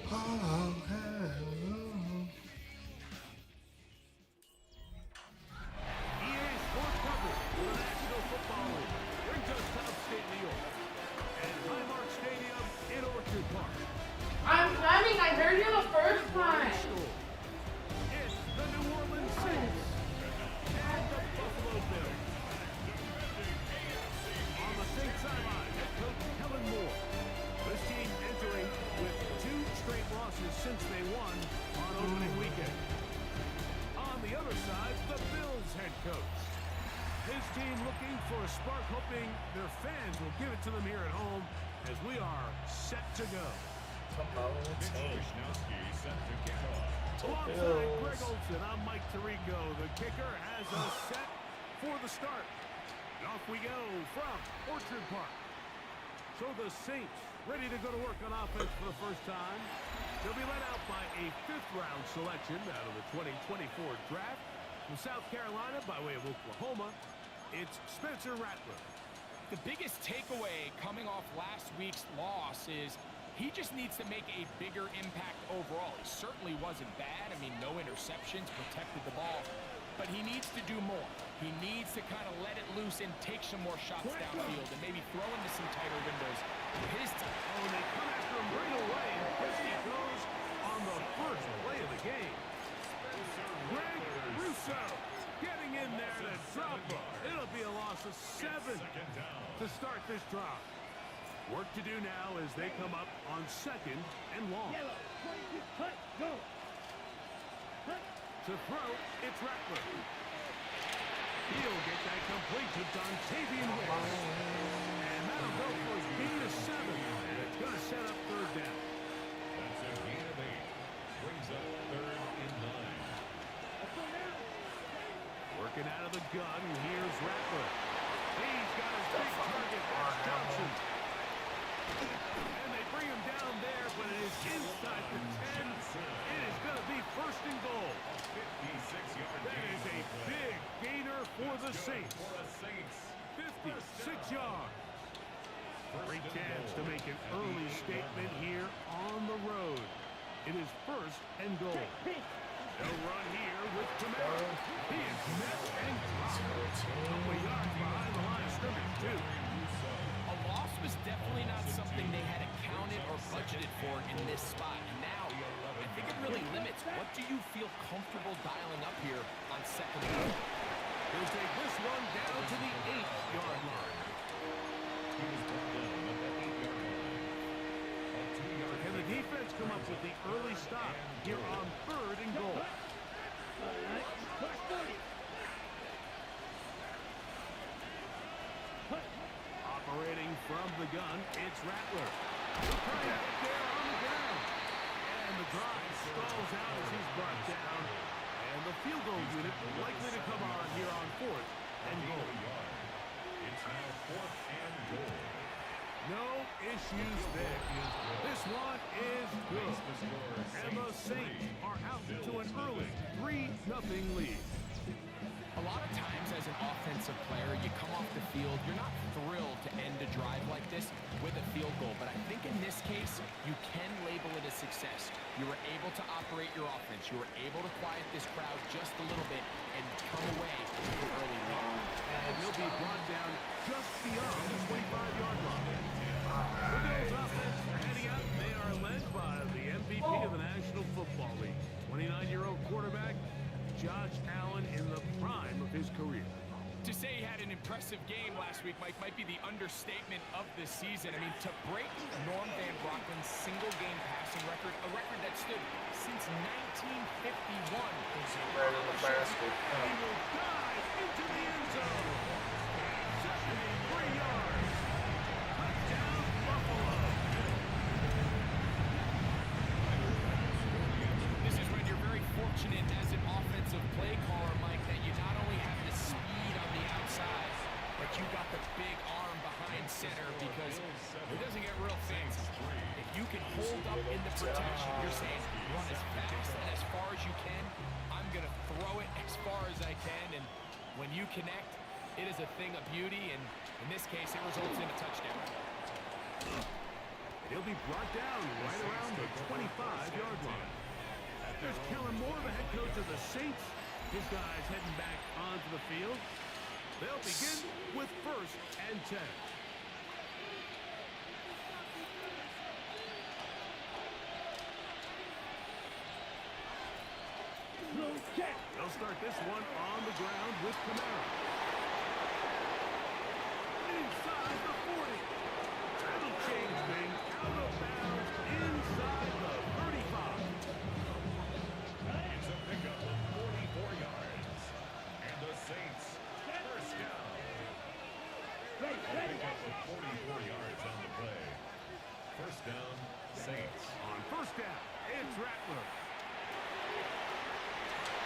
EA Sports coverage for the National Football League brings us to upstate New York and Highmark Stadium in Orchard Park. I'm coming. I heard you the first time. It's the New Orleans Saints and the Buffalo Bills. On the Saints sideline, head coach Kellen Moore. This team entering with 2 straight losses since they won on opening weekend. On the other side, the Bills head coach. His team looking for a spark, hoping their fans will give it to them here at home as we are set to go. Alongside Greg Olson, I'm Mike Tirico. The kicker has us set for the start. And off we go from Orchard Park. So the Saints ready to go to work on offense for the first time. They'll be led out by a 5th-round selection out of the 2024 draft. From South Carolina by way of Oklahoma, it's Spencer Rattler. The biggest takeaway coming off last week's loss is he just needs to make a bigger impact overall. He certainly wasn't bad. I mean, no interceptions, protected the ball. But he needs to do more. He needs to kind of let it loose and take some more shots downfield and maybe throw into some tighter windows. His team. Oh, and they come after him right away, and Christie goes on the first play of the game. Greg Russo getting in there to drop him. It'll be a loss of 7 to start this drive. Work to do now as they come up on 2nd and long. To throw, it's Rattler. He'll get that complete to Dontavian Wicks. And that'll go for a gain of 7. And it's going to set up 3rd down. That's a gain of 8. Brings up 3rd and 9. Working out of the gun, here's Rattler. He's got his big target, that's Johnson. And they bring him down there, but it is inside the 10. It is going to be 1st and goal. 56-yard That is a big gainer for the Saints. 56 yards. Great chance to make an early statement here on the road. It is 1st and goal. They'll run here with Camaro. He is met and dropped. A couple yards behind the line of scrimmage, too. A loss was definitely not something they had accounted or budgeted for in this spot. And now, I think it really limits what do you feel comfortable dialing up here on 2nd and goal. They'll take this one down to the 8-yard line. Can the defense come up with the early stop here on 3rd and goal? Operating from the gun, it's Rattler. He'll try to get there on the ground. And the drive stalls out as he's brought down. And the field goal unit likely to come on here on 4th and goal. It's now 4th and goal. No issues there. This one is good. And the Saints are out to an early 3-0 lead. A lot of times as an offensive player, you come off the field, you're not thrilled to end a drive like this with a field goal. But I think in this case, you can label it a success. You were able to operate your offense. You were able to quiet this crowd just a little bit and come away with an early lead. And he'll be brought down just beyond the 25-yard line. The Bills offense heading out. They are led by the MVP of the National Football League, 29-year-old quarterback Josh Allen in the prime of his career. To say he had an impressive game last week, Mike, might be the understatement of the season. I mean, to break Norm Van Brocken's single-game passing record, a record that stood since 1951. Right in the basket. He will dive into the end zone. 73 yards. Touchdown, Buffalo. This is when you're very fortunate as an offensive play caller, Mike, that you not only have the speed on the outside, but you got the big arm behind center because it doesn't get real fancy. If you can hold up in the protection, you're saying run as fast and as far as you can. I'm going to throw it as far as I can, and when you connect, it is a thing of beauty, and in this case, it results in a touchdown. He'll be brought down right around the 25 the head coach of the Saints. His guys heading back onto the field. They'll begin with 1st and 10. They'll start this one on the ground with Kamara. Inside the 40. That'll change things. Out of bounds inside the 35. It's a pickup of 44 yards. And the Saints, first down. A pickup of 44 yards on the play. First down, Saints. On 1st down, it's Rattler.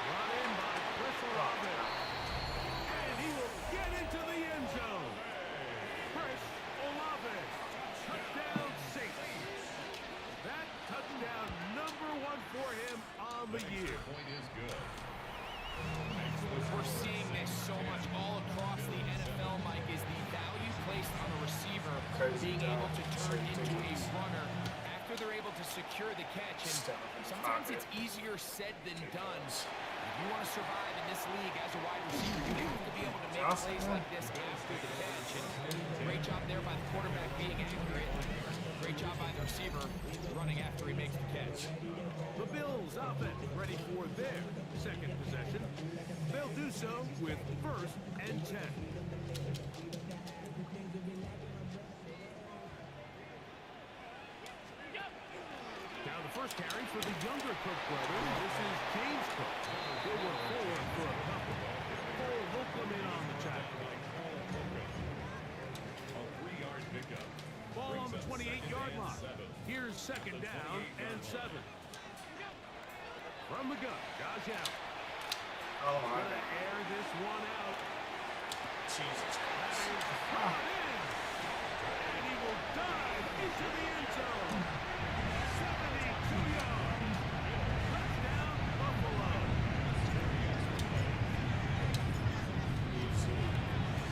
Brought in by Chris Olave. And he will get into the end zone. Chris Olave. Touchdown Saints. That touchdown #1 for him on the year. Point is good. We're seeing this so much all across the NFL, Mike, is the value placed on a receiver being able to turn into a runner after they're able to secure the catch. And sometimes it's easier said than done. If you want to survive in this league as a wide receiver, you have to be able to make plays like this after the catch. And great job there by the quarterback being accurate. Great job by the receiver running after he makes the catch. The Bills offense ready for their 2nd possession. They'll do so with 1st and 10. Now the first carry for the younger Cook brothers. This is James Cook. They were forward for a couple. Cole Holcomb in on the tackle. A 3-yard pickup. Ball on the 28-yard line. Here's 2nd down and 7. From the gun, Josh Allen. Oh my Gonna God. air this one out. Jesus That Christ. is brought in. And he will dive into the end zone. 72 yards. Touchdown, Buffalo.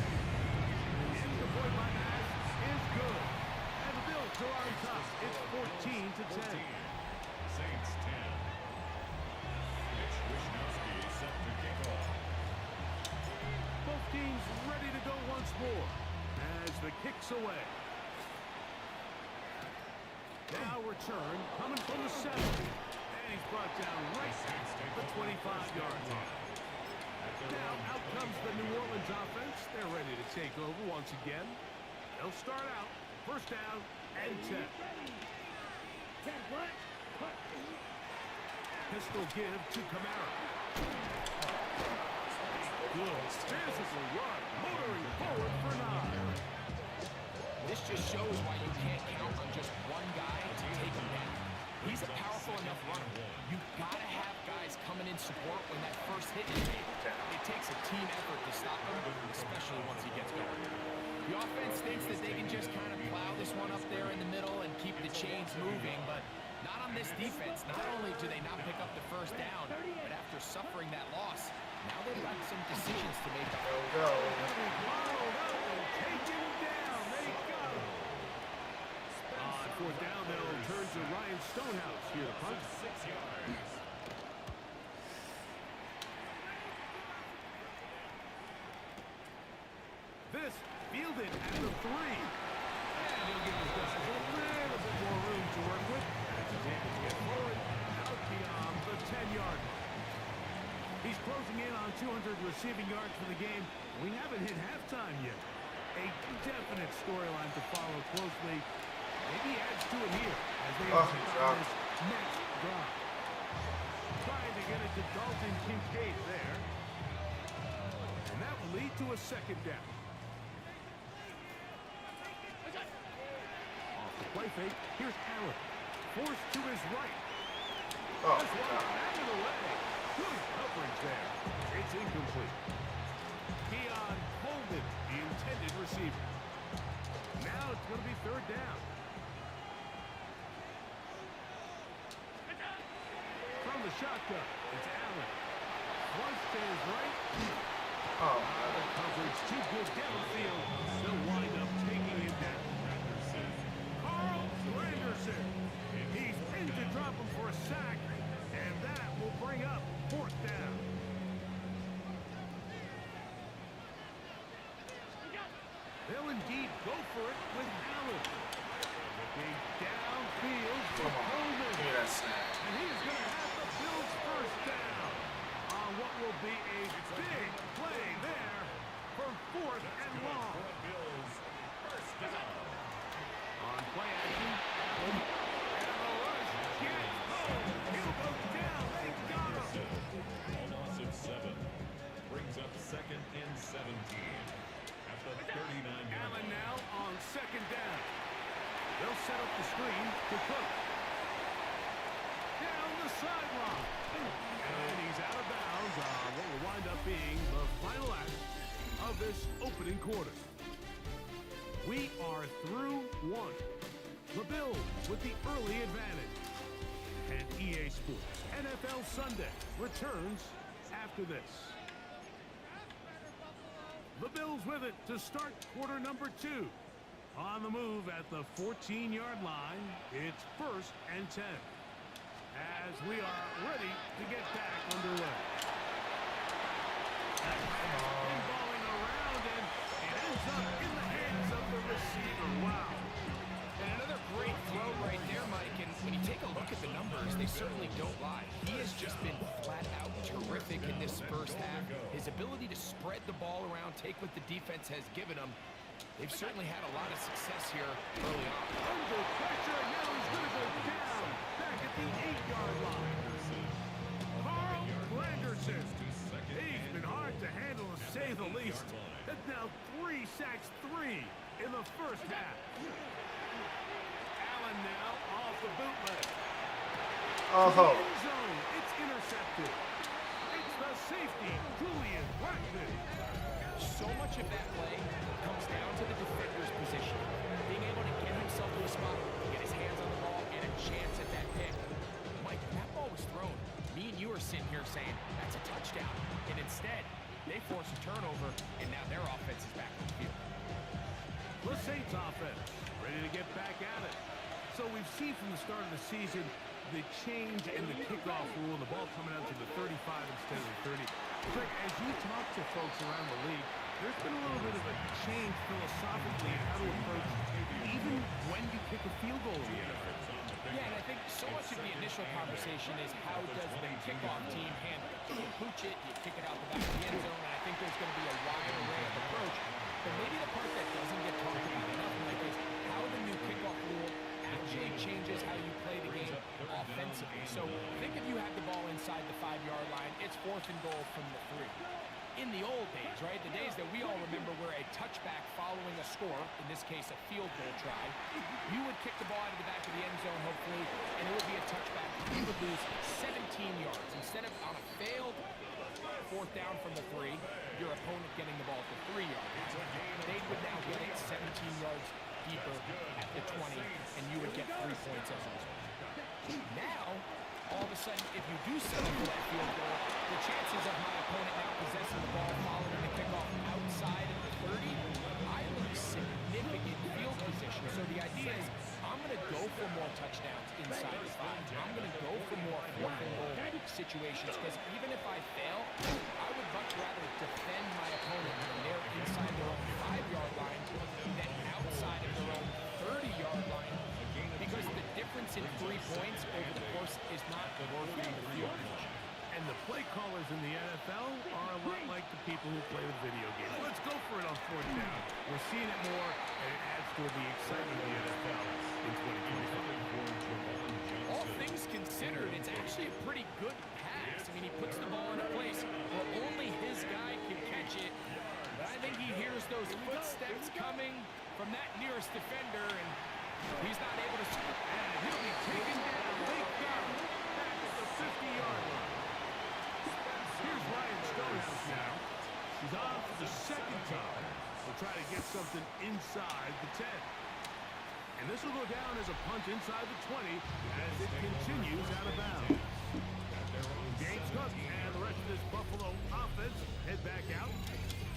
And the point by Nash is good. And the Bills are on top. It's 14-10. Saints 10. Mitch Wishnowsky is set to kick off. Both teams ready to go once more as the kick's away. Now return coming from the 7. And he's brought down right at the 25-yard line. Now out comes the New Orleans offense. They're ready to take over once again. They'll start out 1st down and 10. Pistol give to Kamara. Good physical run, motoring forward for 9. This just shows why you can't count on just one guy to take him down. He's a powerful enough runner. You've got to have guys coming in support when that first hit is made. It takes a team effort to stop him, especially once he gets going. The offense thinks that they can just kind of plow this one up there in the middle and keep the chains moving, but not on this defense. Not only do they not pick up the 1st down, but after suffering that loss, now they've got some decisions to make. There we go. Followed up and taken down. They got him. On 4th down, they'll turn to Ryan Stonehouse here to punt. 6 yards. This fielded at the 3. And he'll give his guys a little bit more room to work with as he's able to get forward out beyond the 10-yard line. He's closing in on 200 receiving yards for the game. We haven't hit halftime yet. A definite storyline to follow closely. Maybe adds to it here as they Oh, execute God. this next drive. Trying to get it to Dalton Kincaid there. And that will lead to a 2nd down. Off the play fake, here's Allen. Forced to his right. Oh, This one God. out of the way. Good coverage there. It's incomplete. Keon Coleman, the intended receiver. Now it's going to be 3rd down. From the shotgun, it's Allen. Once to his right. Oh, The coverage too good downfield. They'll wind up taking him down. Carl Granderson. He's in to drop him for a sack. And that will bring up go for it with Allen. Looking downfield for Come on. Coleman. Give me that sack. And he's going to have the Bills first down on what will be a big play there for 4th and long. Bills first down. On play action. And the rush gets home. He'll go down. They got him. A loss of 7 brings up 2nd and 17 at the 39-yard Allen line. now on 2nd down. They'll set up the screen to Cook. Down the sideline. And he's out of bounds on what will wind up being the final act of this opening quarter. We are through one. The Bills with the early advantage. And EA Sports NFL Sunday returns after this. The Bills with it to start quarter number 2. On the move at the 14-yard line, it's 1st and 10. As we are ready to get back underway. Pinballing around, and it ends up in the hands of the receiver. Wow. And another great throw right there, Mike. And when you take a look at the numbers, they certainly don't lie. He has just been flat out terrific in this first half. His ability to spread the ball around, take what the defense has given him. They've certainly had a lot of success here early on. Under pressure, now he's going to go down back at the 8-yard line. Carl Granderson. He's been hard to handle, to say the least. That's now 3 sacks, 3 in the first half. Allen now off the bootleg. Oh. End zone, it's intercepted. It's the safety, Julian Blackman. So much of that play comes down to the defender's position. Being able to get himself to a spot, get his hands on the ball, and a chance at that pick. Mike, when that ball was thrown, me and you are sitting here saying, that's a touchdown. And instead, they force a turnover, and now their offense is back on the field. The Saints offense ready to get back at it. So we've seen from the start of the season the change in the kickoff rule, the ball coming out to the 35 instead of the 30. Greg, as you talk to folks around the league, there's been a little bit of a change philosophically in how to approach even when you kick a field goal in the NFL. Yeah, and I think so much of the initial conversation is how does the kickoff team handle it? You pooch it, you kick it out the back of the end zone, and I think there's going to be a wide array of approach. But maybe the part that doesn't get talked about enough, Mike, is how the new kickoff rule actually changes how you play the game offensively. So think if you had the ball inside the 5-yard line, it's 4th and goal from the 3. In the old days, right, the days that we all remember where a touchback following a score, in this case a field goal try, you would kick the ball out of the back of the end zone, hopefully, and it would be a touchback. You would lose 17 yards. Instead of on a failed 4th down from the 3, your opponent getting the ball at the 3-yard line. They would now get it 17 yards deeper at the 20, and you would get 3 points as a result. Now, all of a sudden, if you do settle for that field goal, the chances of my opponent now possessing the ball following the kickoff outside of the 30, I lose significant field position. So the idea is, I'm going to go for more touchdowns inside the 5. I'm going to go for more 4th and goal situations, because even if I fail, I would much rather defend my opponent when they're inside their own 5-yard line than outside of their own 30-yard line, because the difference in 3 points over the course is not worth the field position. And the play callers in the NFL are a lot like the people who play with video games. Let's go for it on 4th down. We're seeing it more, and it adds to the excitement of the NFL in 2025. All things considered, it's actually a pretty good pass. I mean, he puts the ball in a place where only his guy can catch it. But I think he hears those footsteps coming from that nearest defender, and he's not able to score. And he'll be taken down. They got him back at the 50-yard line. Here's Ryan Stonehouse now. She's on for the 2nd time. We'll try to get something inside the 10. And this will go down as a punt inside the 20 as it continues out of bounds. James Cook and the rest of this Buffalo offense head back out.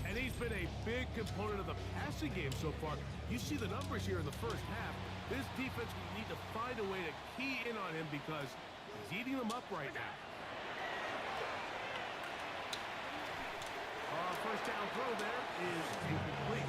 And he's been a big component of the passing game so far. You see the numbers here in the first half. This defense will need to find a way to key in on him because he's eating them up right now. First down throw there is incomplete.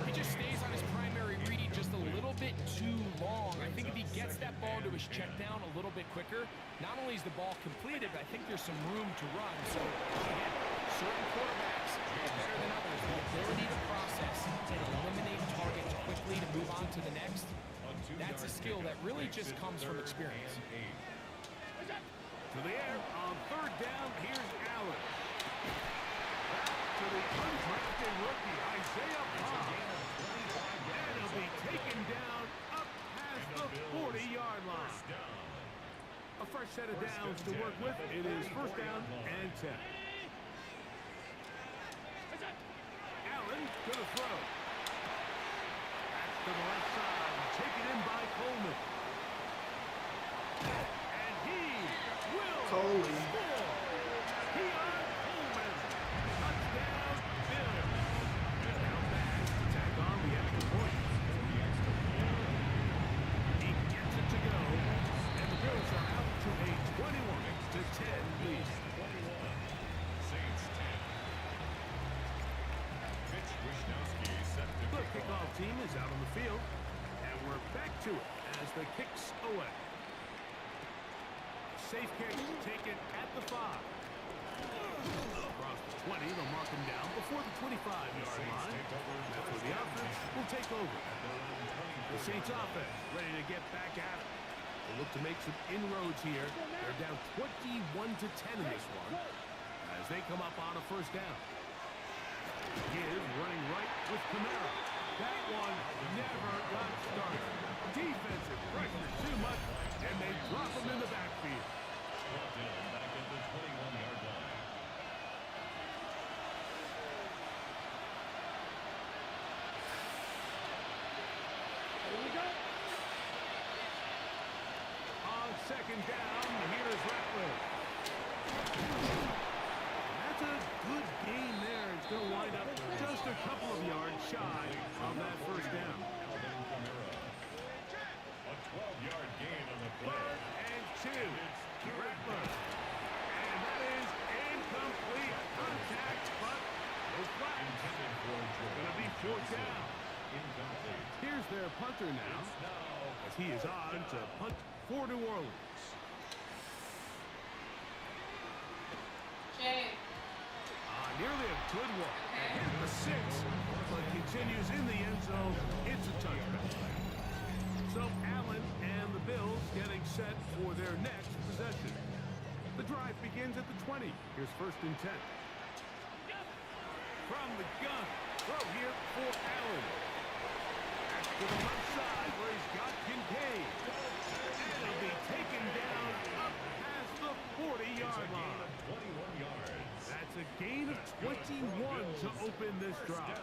He just stays on his primary read just a little bit too long. I think if he gets that ball to his check down a little bit quicker, not only is the ball completed, but I think there's some room to run. So, again, certain quarterbacks are better than others. The ability to process and eliminate targets quickly to move on to the next, that's a skill that really just comes from experience. To the air on third down. Here's Allen. Back to the undrafted rookie, Isaiah Pond. And he'll be taken down up past the 40-yard line. A fresh set of downs to work with. It is first down and 10. Allen to the throw. Back to the left side. Taken in by Coleman. And he will Coley. score. Keon Coleman. Touchdown, Bills. And now back to tack on the extra point. He gets it to go. And the Bills are out to a 21-10 lead. The kickoff team is out on the field, and we're back to it as the kicks away. Safe kick taken at the 5. Across the 20, they'll mark him down before the 25-yard line. That's where the offense will take over. The Saints offense ready to get back at it. They look to make some inroads here. They're down 21-10 in this one as they come up on a first down. Gibbs running right with Kamara. That one never got started. Defensive pressure too much, and they drop him in the backfield. Brought down back at the 21-yard line. Here we go. On second down, here's Rattler. That's a good gain there. It's going to wind up just a couple of yards shy of that first down. Alvin Kamara. A 12-yard gain on the play. Third and 2. Rattler. And that is incomplete. Contact, but no flags. Intended for Going to be fourth down. incomplete. Here's their punter now, as he is on to punt for New Orleans. Jay. Nearly a good one. Hit the 6, but continues in the end zone. It's a touchdown. So Allen and the Bills getting set for their next possession. The drive begins at the 20. Here's first and 10. From the gun, throw here for Allen. Back to the left side where he's got Kincaid. And he'll be taken down up past the 40-yard line. 21 yards. That's a gain of 21 to open this drive.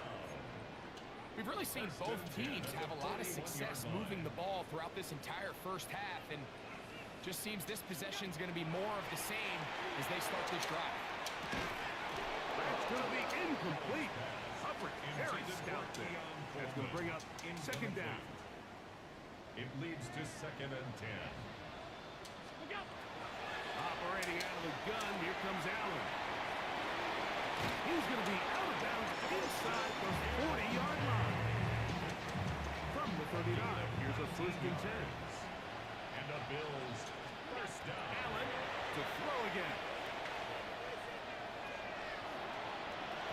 We've really seen both teams have a lot of success moving the ball throughout this entire first half, and just seems this possession is going to be more of the same as they start this drive. That's going to be incomplete. Hubbard, very stout there. That's going to bring up second down. It leads to second and 10. Operating out of the gun, here comes Allen. He's going to be out of bounds inside the 40-yard line. From the 39, here's a first and 10. And the Bills first down. Allen to throw again.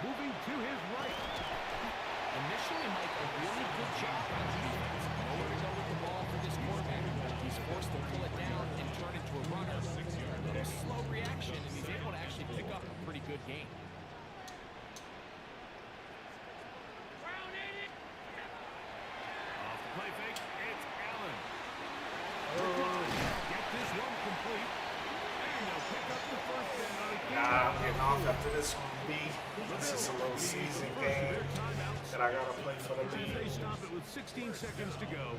Moving to his right. Initially, Mike, a really good job on defense. Nowhere to go with the ball for this quarterback. He's forced to pull it down and turn into a runner. A little slow reaction, and he's able to actually pick up a pretty good gain. Off the play fake, it's Allen. Get this one complete. And they'll pick up the first down. Nah, I'm getting off after this one, B. This is a little season game that I gotta play for the They league. stop it with 16 seconds to go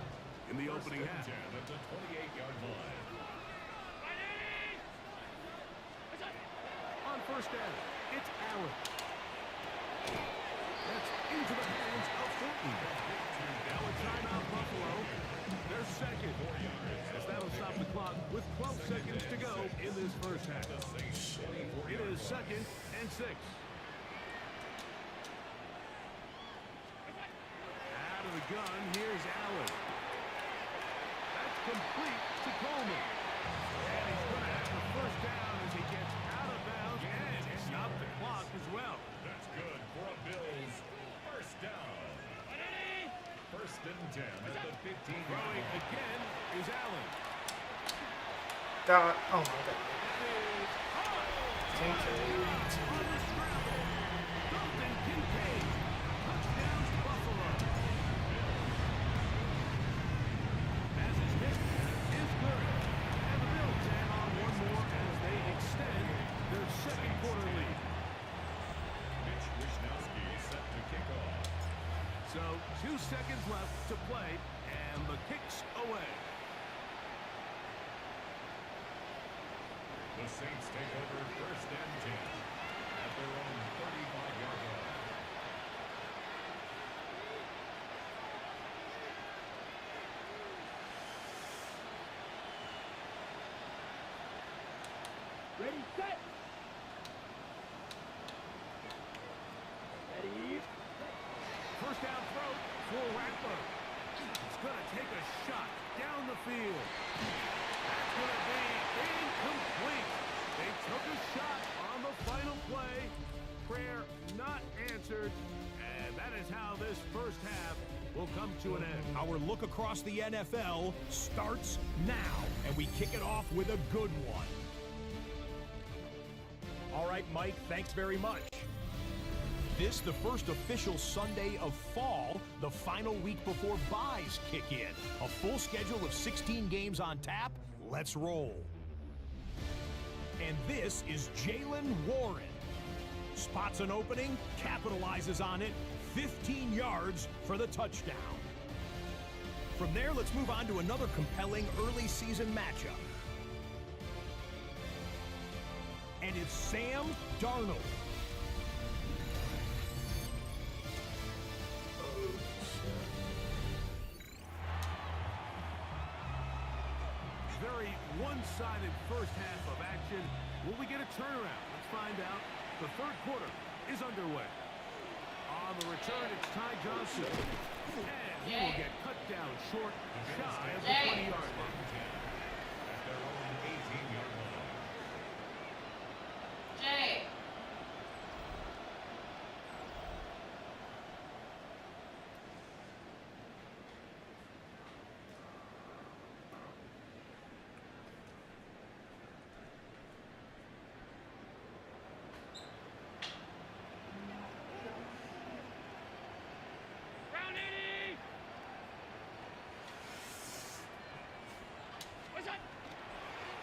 in the opening half. 10 at the 28-yard line. On first down, it's Allen. That's into the hands of Fulton. Now a timeout, Buffalo. They're second. As that'll stop the clock with 12 seconds to go in this first half. It is second and 6. of the gun. Here's Allen. That's complete to Coleman. And he's going to have the first down as he gets out of bounds and stop the clock as well. That's good for a Bills first down. First and 10 at the 15. Throwing again is Allen. God, oh my God. On the scramble. Dalton Kincaid. Touchdowns Buffalo. As his hit is good. And the Bills add on one more as they extend their second quarter lead. Mitch Wishnowsky set to kick off. So 2 seconds left to play, and the kick's away. The Saints take over first and 10 at their own 35-yard line. Ready, set. Ready. First down throw for Rattler. He's going to take a shot down the field. That's going to be incomplete. They took a shot on the final play. Prayer not answered. And that is how this first half will come to an end. Our look across the NFL starts now, and we kick it off with a good one. All right, Mike, thanks very much. This, the first official Sunday of fall, the final week before byes kick in. A full schedule of 16 games on tap. Let's roll. And this is Jalen Warren. Spots an opening, capitalizes on it, 15 yards for the touchdown. From there, let's move on to another compelling early season matchup. And it's Sam Darnold. Very one-sided first half of action. Will we get a turnaround? Let's find out. The third quarter is underway. On the return, it's Ty Johnson. And he will get cut down short, shy of the 20-yard line. At their own 18-yard line. Jay.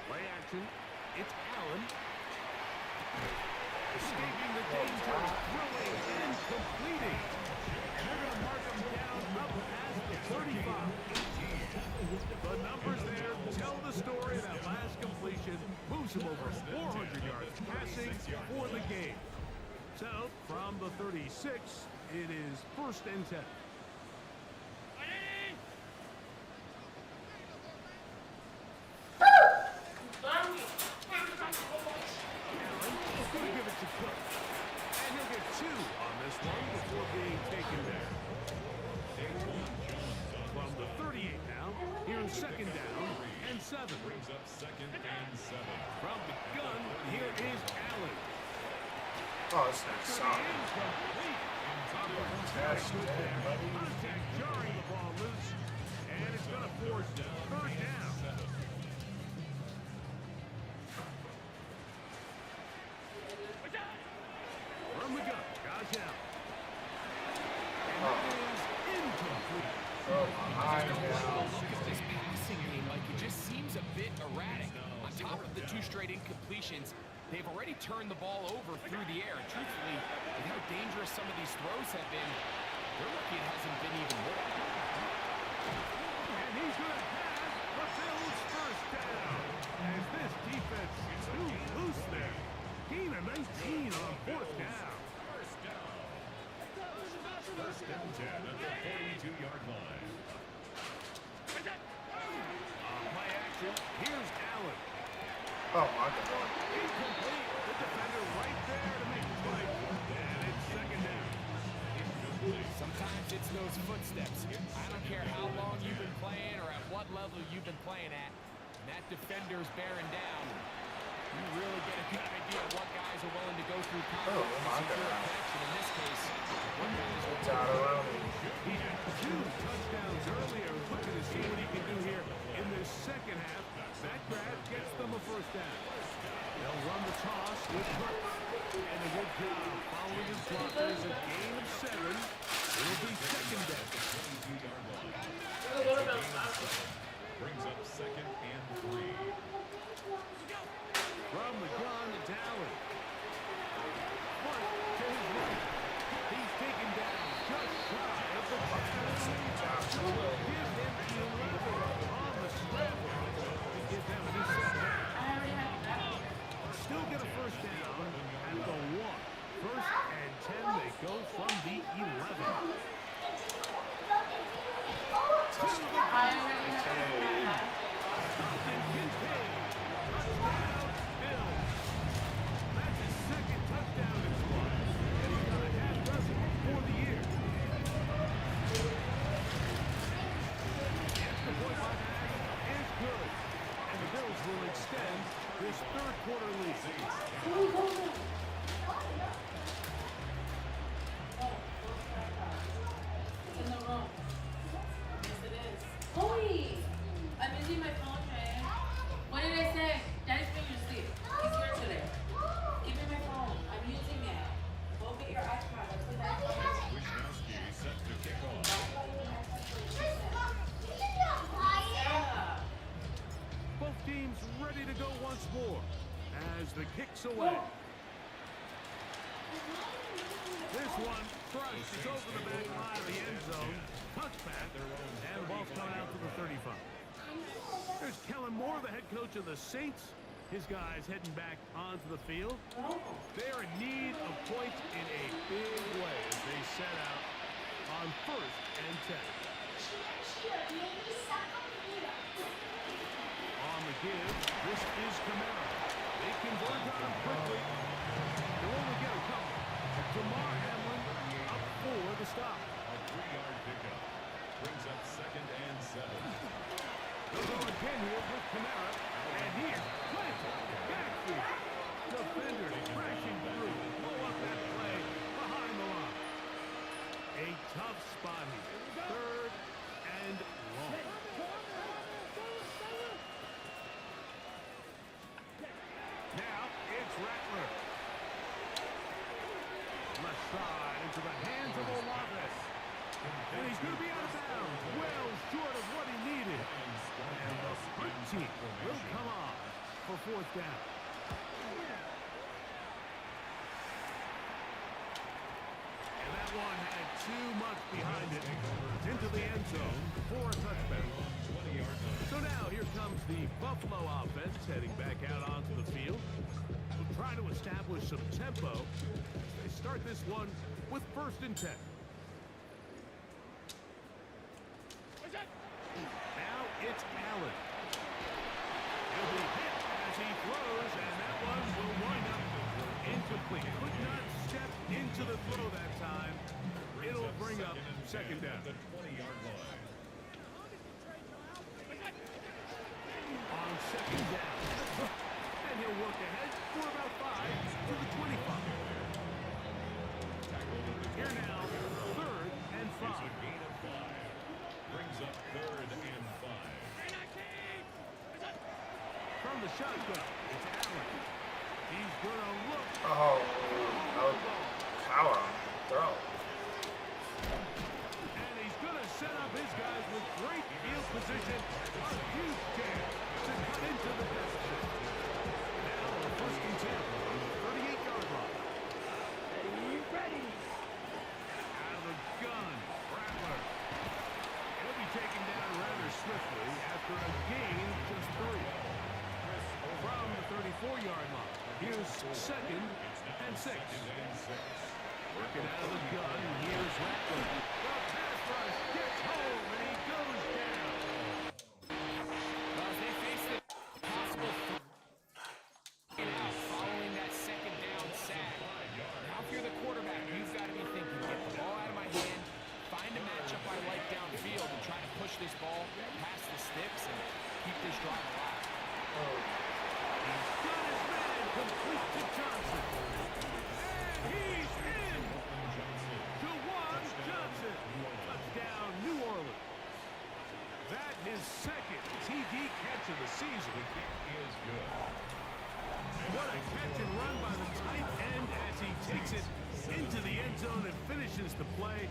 Play action. It's Allen. Escaping the danger, throwing and completing. And they're going to mark him down up at the 35. The numbers there tell the story. That last completion moves him over 400 yards passing for the game. So, from the 36, it is first and 10. And he'll get 2 on this one before being taken down. From the 38 now, here's second down and 7. Brings up second and 7. From the gun, here is Allen. Oh, it's not solid. Incomplete. That's dead, buddy. Contact jarring the ball loose, and it's going to force third down. From the gun, Josh Allen. And it is incomplete. Oh, behind Look now. at this passing game, Mike. It just seems a bit erratic. On top of the 2 straight incompletions, they've already turned the ball over through the air. And truthfully, with how dangerous some of these throws have been, they're lucky it hasn't been even more. And he's going to have the Bills first down. As this defense is too loose there. Gain of 19 on fourth down. First and 10 at the 42-yard line. Play action. Here's Allen. Oh, my God. Incomplete. The defender right there to make the play. And it's second down. Sometimes it's those footsteps. I don't care how long you've been playing or at what level you've been playing at. That defender's bearing down. You really get a good idea of what guys are willing to go through contact to secure a connection. In this case, one guy is he had 2 touchdowns earlier. Looking to see what he can do here in this second half. That grab gets them a first down. They'll run the toss with Hurts. And a good job following his blockers. A gain of 7. It'll be second down. Brings up second and 3. From the gun to Dallin. Front to his right. He's taken down just shy of the 10. Give him 11 on the scramble. He gives them a new set down. Still get a first down at the 1. First and 10. They go from the 11. That's his second touchdown in squad, and he's got a half dozen for the year. The extra point by Madden is good, and the Bills will extend this third quarter lead. In the room. Yes, it is. Holy! I'm using my phone, man. What did I say? Daddy's been your sleep. He's here today. Give me my phone. I'm using it. Go get your iPad. That's what that's for. Wisnowski set to kick off. Yeah. Both teams ready to go once more as the kick's away. This one crushed. It's over the back line of the end zone. Touchback. And the ball's coming out to the 35. There's Kellen Moore, the head coach of the Saints. His guys heading back onto the field. They are in need of points in a big way as they set out on first and 10. On the give, this is Camaro. They convert on him quickly. They'll only get a couple. Damar Hamlin up for the stop. A 3-yard pickup. Brings up second and 7. They'll go again here with Camara. And here, planted, backfield. Defenders crashing through. Blow up that play behind the line. A tough spot here. Third and long. Now it's Rattler. Left side into the hands of Olave. And he's going to be out of bounds. Well short of what he needed. And the punt team will come on for fourth down. And that one had too much behind it. Into the end zone for a touchdown. So now here comes the Buffalo offense heading back out onto the field. We'll try to establish some tempo. They start this one with first and 10. Now it's Allen. He'll be hit as he throws, and that one will wind up incomplete. Could not step into the throw that time. It'll bring up second down. The 20-yard line. On second down. And he'll work ahead for about 5 to the 25. Here now, third and 5. It's a gain of 5. Brings up third and 5. From the shotgun, it's Allen. He's going to look. Oh, no power on the throw. And he's going to set up his guys with great field position. A huge chance to cut into the deficit. Now the first and 10 on the 38-yard line. Ready. Out of the gun, Rattler. He'll be taken down rather swiftly after a gain of just 3. From the 34-yard line, here's second and 6. Working out of the gun, here's Rattler. The pass rush gets home, and he goes down. Well, they face the possible out following that second down sack. Now, if you're the quarterback, you've got to be thinking, get the ball out of my hand, decisions to play.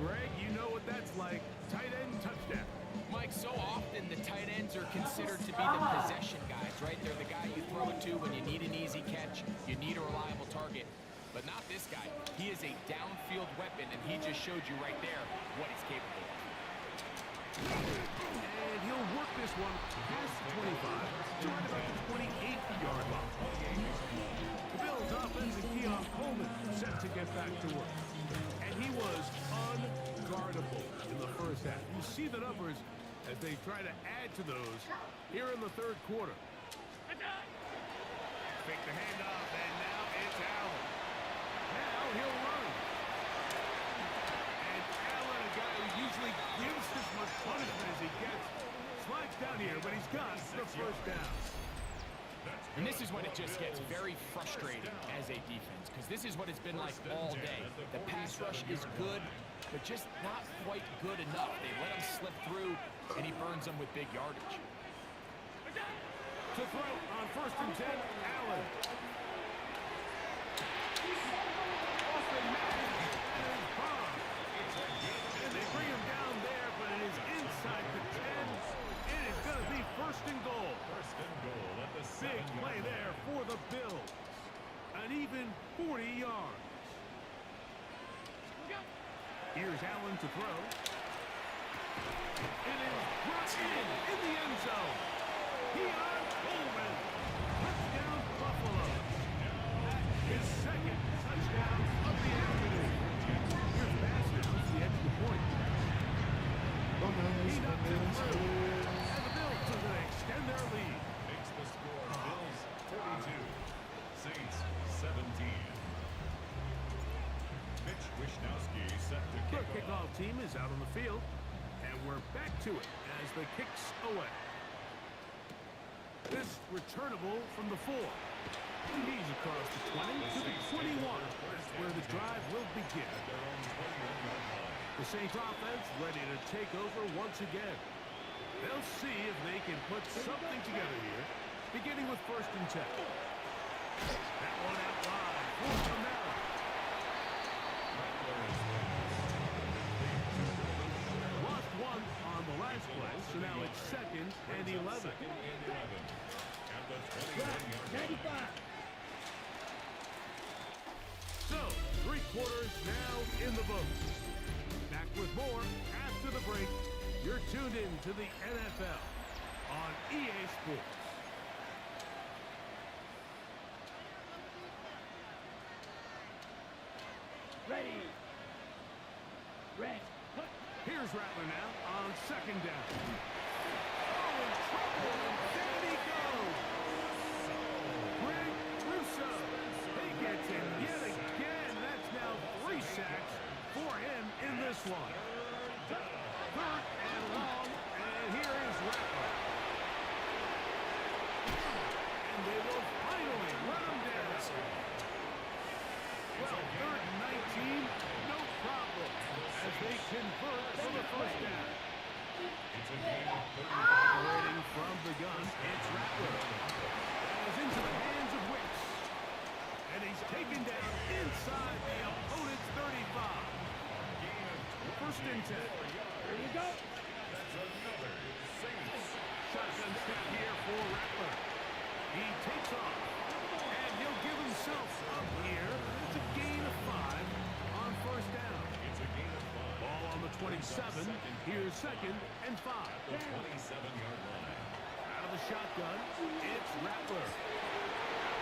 Greg, you know what that's like. Tight end touchdown. Mike, so often the tight ends are considered to be the possession guys, right? They're the guy you throw it to when you need an easy catch, you need a reliable target. But not this guy. He is a downfield weapon, and he just showed you right there what he's capable of. And he'll work this one past the 25 to right about the 28-yard line. The Bills' offensive Keon Coleman set to get back to work. And he was unguardable in the first half. You see the numbers as they try to add to those here in the third quarter. Fake the handoff, and now it's Allen. Now he'll run. And Allen, a guy who usually gives as much punishment as he gets, slides down here, but he's got the first down. And this is when it just gets very frustrating as a defense, because this is what it's been like all day. The pass rush is good, but just not quite good enough. They let him slip through, and he burns them with big yardage. To throw on 1st and 10, Allen. And they bring him down there, but it is inside the 10. It is going to be 1st and goal. First and goal at the Big 7-yard play line. there for the Bills. An even 40 yards. Here's Allen to throw. It is brought in the end zone. Keon Coleman. Touchdown, Buffalo. His second touchdown of the afternoon. Here's pass now. It's the extra point. He knocks it through. And the Bills are going to extend their lead. Makes the score Bills 42, Saints 17. Mitch Wishnowsky set to The kick off. kickoff team is out on the field, and we're back to it as the kicks away. This returnable from the 4. He's across the 20 to the 21. That's where the drive will begin. Their own 21-yard line. The Saints offense ready to take over once again. They'll see if they can put something together here, beginning with 1st and 10. That one out wide. For Camara. Lost one on the last play, so now it's 2nd and 11. Second and 11 at the 21-yard line. So, 3 quarters now in the books. Back with more after the break. You're tuned in to the NFL on EA Sports. Ready. Red. Here's Rattler now on 2nd down. Oh, in trouble, and down he goes. Greg Russo. He gets him yet again. That's now 3 sacks for him in this one. 3rd and long, and here is Rattler. And they will finally run him down. Well, 3rd and 19, no problem, as they convert for the first down. It's a game of 30. Operating from the gun, it's Rattler. That is into the hands of Wicks. And he's taken down inside the opponent's 35. 1st and 10. There you go. That's another Saints. Shotgun snap here for Rattler. He takes off, and he'll give himself up here. It's a gain of 5 on 1st down. It's a game of 5. Ball on the 27. Here's 2nd and 5. The 27-yard line. Out of the shotgun, it's Rattler.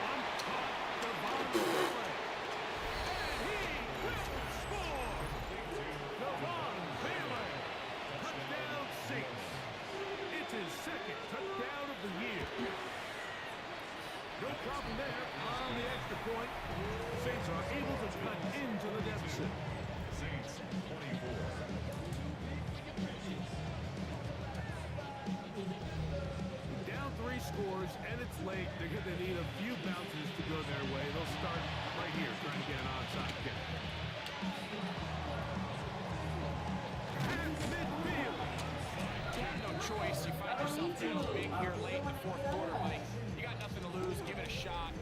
On top, Devon Bailey. And he will score! Devon Bailey. Touchdown Saints. It's his 2nd touchdown of the year. No problem there on the extra point. Saints are able to cut into the deficit. Saints 24. Down 3 scores, and it's late. They need a few bounces to go their way. They'll start right here, trying to get an onside kick. At midfield. You have no choice. You find yourself down big here late in the 4th quarter, Mike. You got nothing to lose. Give it a shot.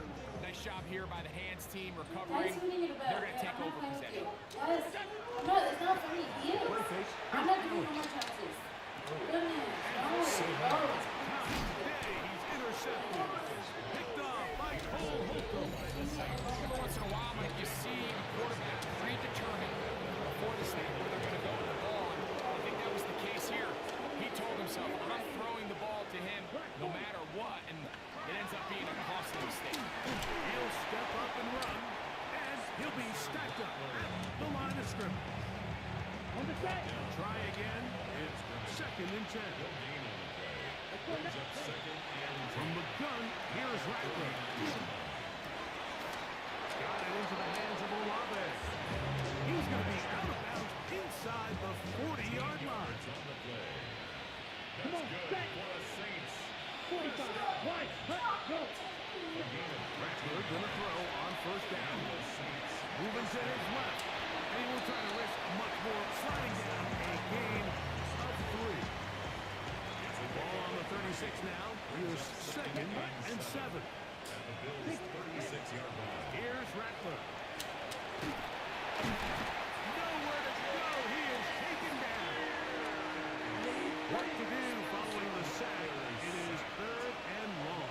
Nice job here here by the hands team, Guys, recovering. we need to They're going to bet. take I'm over not playing possession. with you. Guys, no, it's not funny. He is. I'm not giving you no more chances. Goodness. No, bro. Today he's intercepted. Picked off by Cole Holcomb. Every once in a while, Mike, you see a quarterback predetermined before the snap where they're going to go with the ball. And I think that was the case here. He told himself, I'm throwing the ball to him no matter what, and it ends up being a costly mistake. He'll step up and run, and he'll be stacked up at the line of scrimmage. On the set. Try again. It's 2nd and 10. Brings up 2nd and 10. From the gun, here's Ratcliffe. Got it into the hands of Olave. He's going to be out of bounds inside the 40-yard line. It's on the play. Come on, Good back. for the Saints. 45. Wide. Go. Ratcliffe going to throw on 1st down. The Saints. Moving to his left. And he will try to risk much more, sliding down a gain of 3. Ball on the 36 now. Here's 2nd and 7. At the Bills' 36-yard line. Here's Ratcliffe. Nowhere to go. He is taken down. What to do following the sack? It is 3rd and long.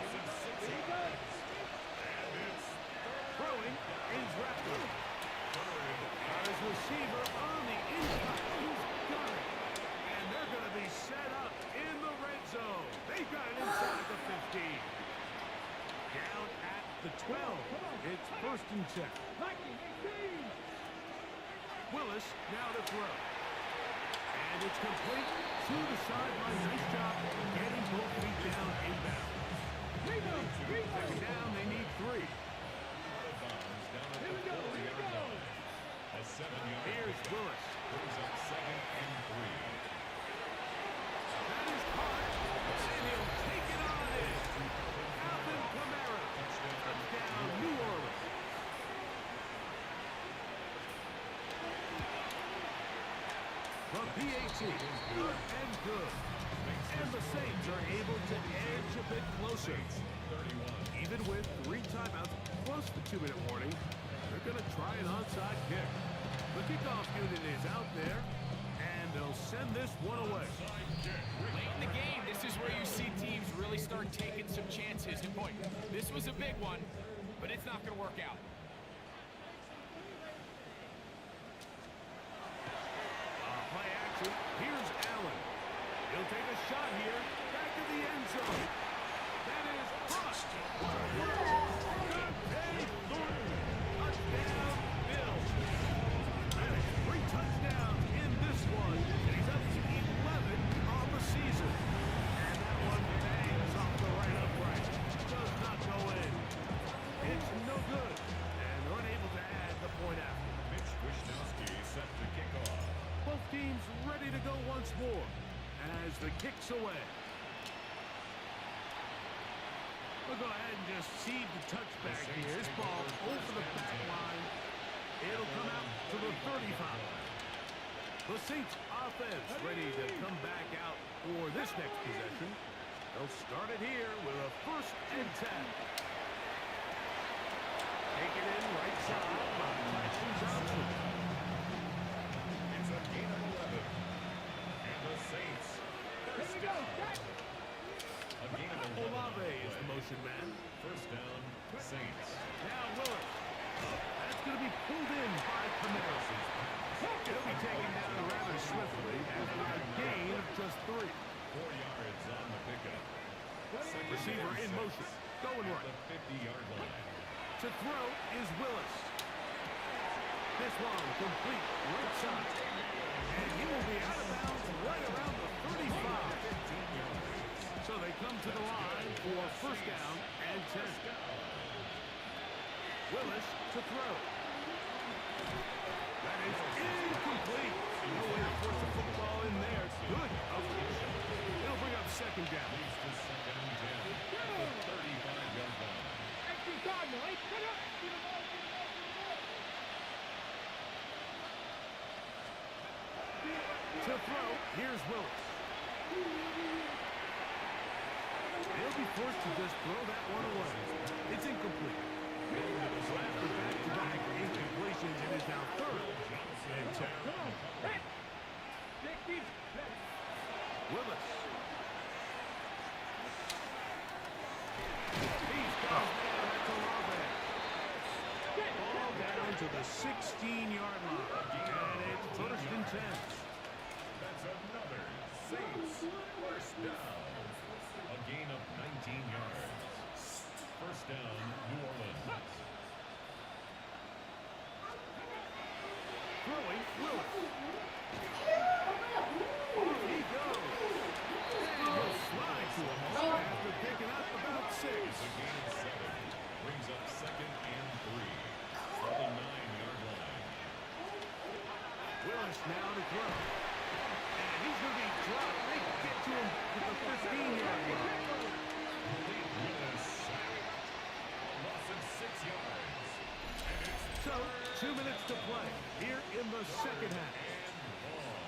Throwing is Ratcliffe. Got his receiver on the inside. He's got it. And they're going to be set up in the red zone. They've got it inside the 15. Down at the 12. It's 1st and 10. Willis now to throw. And it's complete to the sideline. Nice job getting both feet down inbound. 2nd down, they need 3. Down at the 4-yard line. A 7-yard. Here's Willis. Brings up 2nd and 3. That is caught. And he'll take it on in. Alvin Kamara. Touchdown, New Orleans. From PAT, good and good. And the Saints are able to edge a bit closer. 31. Even with 3 timeouts, plus the 2-minute warning, they're going to try an onside kick. The kickoff unit is out there, and they'll send this one away. Late in the game, this is where you see teams really start taking some chances. And boy, this was a big one, but it's not going to work out. Play action. Here's Allen. He'll take a shot here. Back to the end zone. That is crushed. Dante Thornton. Touchdown, Bills. That is 3 touchdowns in this one. And he's up to 11 on the season. And that one bangs off the right upright. Does not go in. It's no good. And they're unable to add the point after. Mitch Wishnowsky set to kick off. Both teams ready to go once more as the kick's away. We'll go ahead and just seed the touchback here. This ball over the back line. It'll come out to the 35. The Saints offense ready to come back out for this next possession. They'll start it here with a 1st and 10. Taken in right side by Tyson Johnson. It's a gain of 11. And the Saints. Here we go. Back. A gain of 11. Olave is the motion man. 1st down, Saints. Now Willard. That's going to be pulled in by Kamara. It'll be taken down rather swiftly after a gain of just 3. 4 yards on the pickup. Receiver in motion. Going At right. the 50-yard line. To throw is Willis. This one complete right side. And he will be out of bounds right around the 35. So they come to the line for 1st down and 10. Willis to throw. That is incomplete. No way to force the football in there. Good coverage. It'll bring up 2nd down. Leads to 2nd and 10. At the 35-yard line. Extra Cardinal. Hey, put up. To throw, here's Willis. They'll be forced to just throw that one away. It's incomplete. down to the 16-yard line. And it's first and 10. That's another Saints first down. A gain of 19 yards. First down, New Orleans. Throwing, Willis. Off he goes. And he'll slide to him after picking up about 6. A gain of 7. Brings up second and 3. From the 9-yard line. Willis now to throw. And he's going to be dropped. They get to him at the 15-yard line. Willis sacked. Loss of 6 yards. So, 2 minutes to play here in the second half.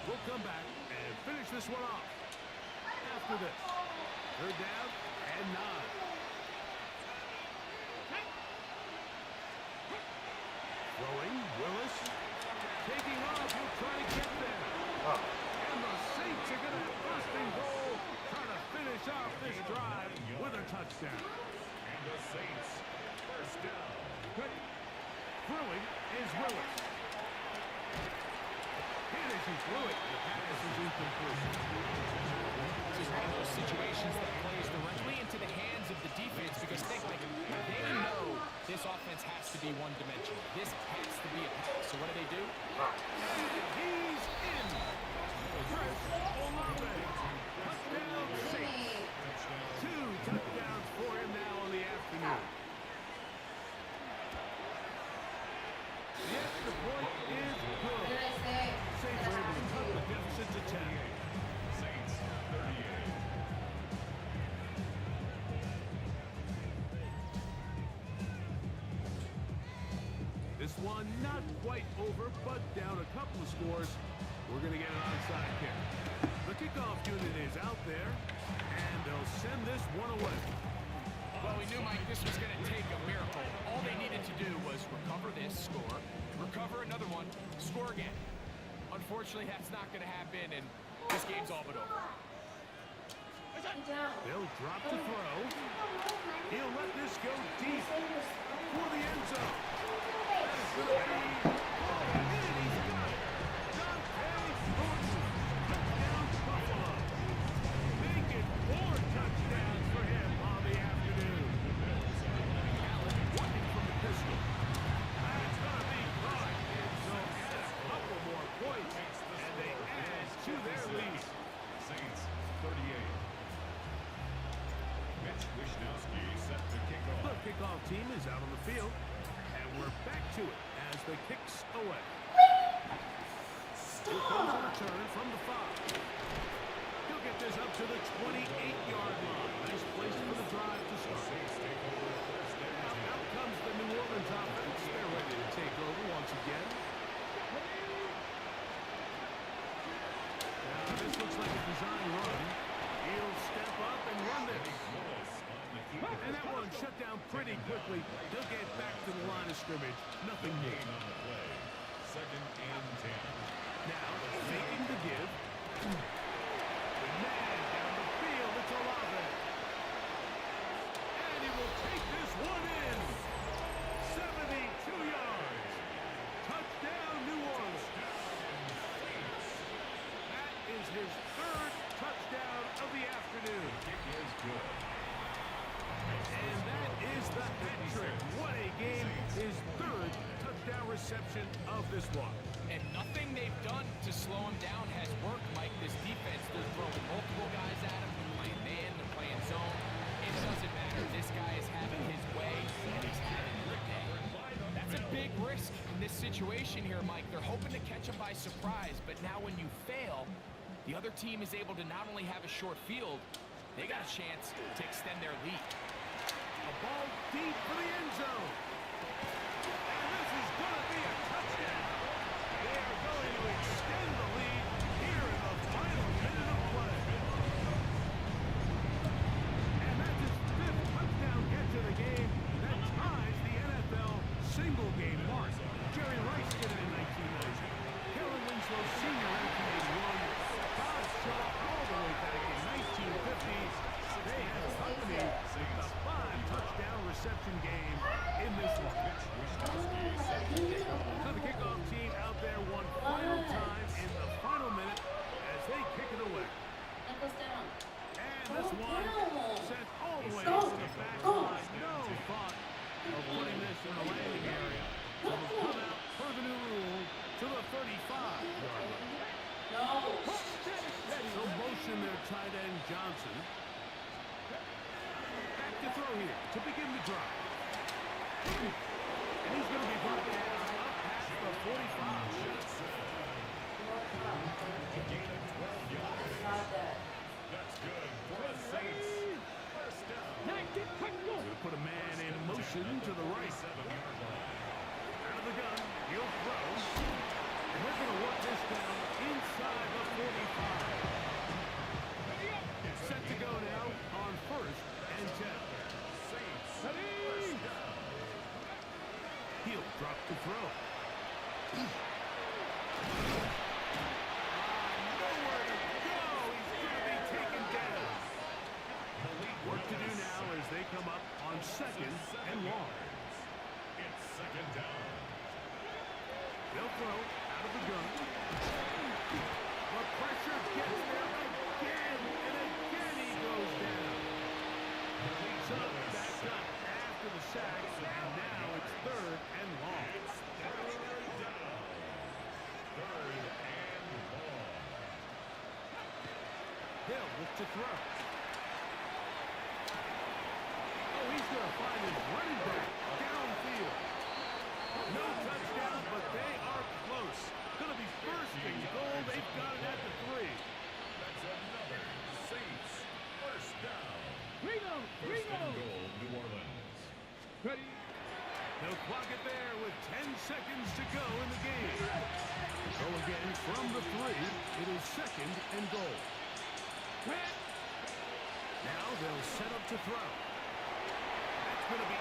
We'll come back and finish this one off after this. Third down and 9. Throwing, Willis. Taking off, he'll try to get there. And the Saints are going to have first and goal, trying to finish off this drive with a touchdown. And the Saints first down. Throwing is Willis. And as he threw it, the pass is incomplete. This is one of those situations that plays directly into the hands of the defense because think like they know this offense has to be one-dimensional. This has to be a pass. So what do? And he's in. Chris Olave. Touchdown Saints. 2 touchdowns for him now in the afternoon. Yes, the point is What good. did I say? Saints are able to cut the deficit to 10. Saints 38. This one not quite over, but down a couple of scores. We're going to get an onside kick. The kickoff unit is out there, and they'll send this one away. Well, we knew, Mike, this was going to take a miracle. All they needed to do was recover this, score, recover another one, score again. Unfortunately, that's not going to happen, and this game's all but over. Get down. They'll drop to throw. He'll let this go deep for the end zone. That's going to be and he's got it. Dante Thornton. Touchdown, Buffalo. Make it 4 touchdowns for him on the afternoon. Allen working from the pistol. That's going to be caught. So add a couple more points, and they add to their lead. Saints 38. Mitch Wishnowsky set to kick off. The kickoff team is out on the field, and we're back to it as the kicks away. Here comes a return from the 5. He'll get this up to the 28-yard line. Nice place for the drive to start. Now out comes the New Orleans offense. They're ready to take over once again. Now this looks like a design run. He'll step up and run this. And that one shut down pretty quickly. He'll get back to the line of scrimmage. Nothing new. On the play. Second and 10. Now, making the give. The man down the field, it's Olave. And he will take this one in. 72 yards. Touchdown, New Orleans. That is his 3rd touchdown of the afternoon. Kick is good. And that is the hat trick. What a game. His 3rd touchdown reception of this one. And nothing they've done to slow him down has worked, Mike. This defense, they're throwing multiple guys at him. They're playing man, they're playing zone. It doesn't matter. This guy is having his way, and he's having the day. That's a big risk in this situation here, Mike. They're hoping to catch him by surprise, but now when you fail, the other team is able to not only have a short field, they got a chance to extend their lead. A ball deep for the end zone. And this is going to be a touchdown. They are going to extend the lead here in the final minute of play. And that's his 5th touchdown catch of the game. That ties the NFL single-game mark. Jerry Rice did it in 1990. Kellen Winslow Sr. in 1981. Bob Shaw all the way back in 1950. They have company with the 5-touchdown reception game in this one. Mitch Wishnowsky set to kick off. there one final time in the final minute as they kick it away. Knuckles down. And this Go one down. sent all the way Go. to the back Go. line. No thought of putting this in the landing area. So we'll come out per the new rule to the 35-yard line. No. So motion their tight end Johnson. Back to throw here to begin the drive. And he's going to be brought down up past the 45. A gain of 12 yards. Not that. That's good for the Saints. First down. Going to put a man in motion to the right. 7-yard line. Out of the gun, he'll throw. And they're going to work this down inside the 45. Set to go now on 1st and 10. Saints. First down. He'll drop to throw. Nowhere to go. He's going to be taken down. Work to do now as they come up on 2nd and long. It's 2nd down. They'll throw out of the gun. The pressure gets there again, and again he goes down. So back up after the sack, and now it's 3rd and long. They'll look to throw. Oh, he's going to find his running back downfield. No touchdown, but they are close. Going to be 1st and goal. They've got it at the 3. That's another Saints first down. Ringo. First and goal, New Orleans. Ready. They'll clock it there with 10 seconds to go in the game. So again, from the 3, it is 2nd and goal. Now they'll set up to throw. That's going to be